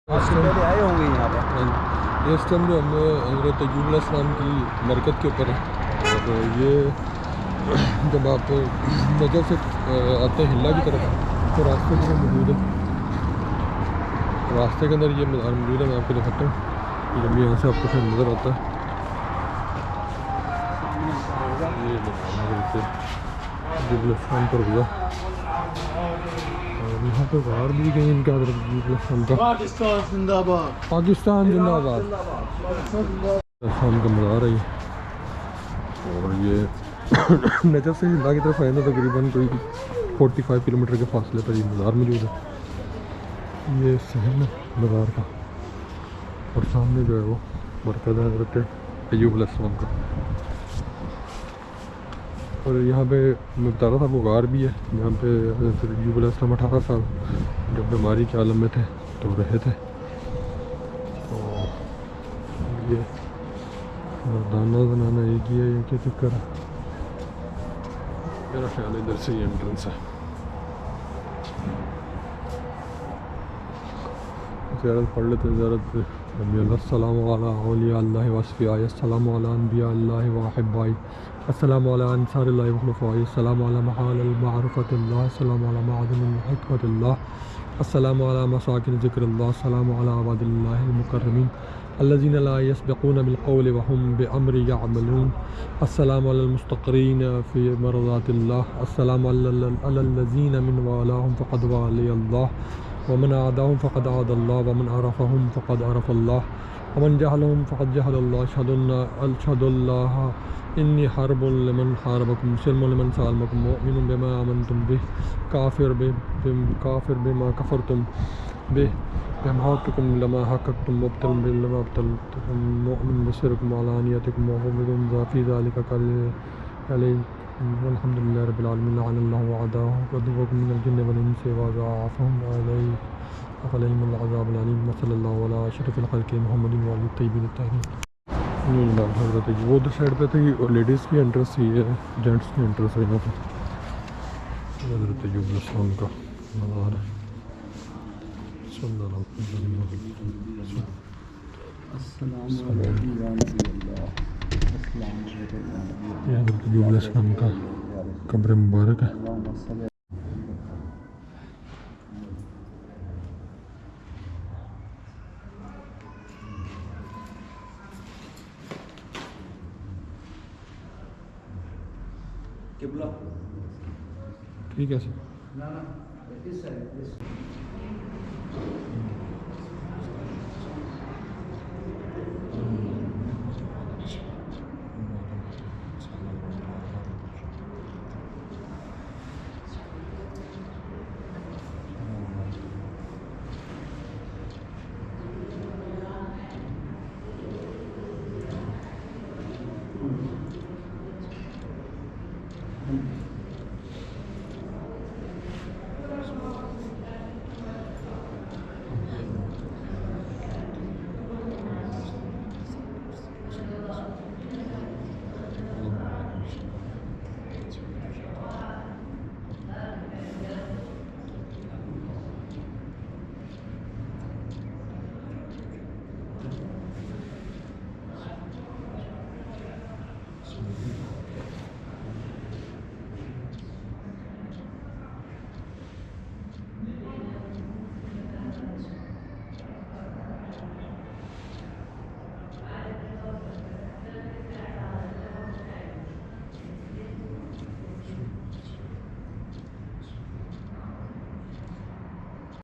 اس time پہلے آئے ہوں گے یہاں پہ. اس ٹائم جو ہم حضرت ایوب علیہ السلام کی مرکز کے اوپر ہے. اور یہ جب آپ نجف سے آتے ہیں ہلا کی طرف تو راستے کے اندر موجود ہے. راستے کے اندر یہ مزار موجود ہے. میں آپ کو دکھاتا ہوں. جب یہاں سے آپ کو پھر نظر آتا ہے یہ حضرت ایوب علیہ السلام پر ہوا. اور یہاں پہ غار بھی کہیں ان کا حضرت ایوب علیہ السلام کا. پاکستان زندہ باد. پاکستان زندہ آباد. السلام کا مزار ہے یہ. اور یہ نجف سے ہلا کی طرف آئے نا تقریباً کوئی 45 کلومیٹر کے فاصلے پر یہ مزار موجود ہے. یہ صحن ہے مزار کا. اور سامنے جو ہے وہ مرکز ہے حضرت ایوب علیہ السلام کا. اور یہاں پہ میں بتا رہا تھا وہ غار بھی ہے جہاں پہ حضرت ایوب علیہ السلام 18 سال جب بیماری کے عالم میں تھے تو رہے تھے. تو یہ مردانہ زنانہ ایک ہی ہے یہ کیا چکر ہے. میرا خیال ہے ادھر سے یہ انٹرنس ہے. زیارت پڑھ لیتے زیارت نبی اللہ السلام علی اولیاء اللہ وصفیاء السلام علی انبیاء اللہ واحباء السلام علی انصار اللہ وخلفاء السلام علی محال المعرفۃ اللہ السلام علی معدن الحکمت اللہ السلام علی مساکن ذکر اللہ السلام علی عباد اللہ المکرمین الذین لا یسبقون بالقول وهم بامر یعملون السلام علی المستقرین فی مرضات اللہ السلام علی الذین من والاهم فقد والی اللہ ومن عاداهم فقد عاد الله ومن عرفهم فقد عرف الله ومن جهلهم فقد جهل الله أشهد الله إني حرب لمن حاربكم سلم لمن سالمكم مؤمن بما آمنتم به كافر بما كفرتم به بمحقكم لما حققتم مبتل بما ابتلتم مؤمن بسركم وعلانيتكم وغفظ في ذلك عليه والحمد لله رب العالمين لعن الله وعداه وعدوكم من الجن والإنس وضاعفهم عليهم العذاب العليم وصلى الله على أشرف الخلق محمد وعلى الطيبين الطاهرين. جناب حضرت وہ ادھر سائڈ پہ تھی اور لیڈیز کی انٹرس تھی یہ جینٹس کی انٹرس ہے یہاں پہ. حضرت ایوب علیہ السلام کا مزار ہے. صلی اللہ علیہ وسلم. یہ حضرت ایوب علیہ السلام کا قبر مبارک ہے. ٹھیک ہے سر.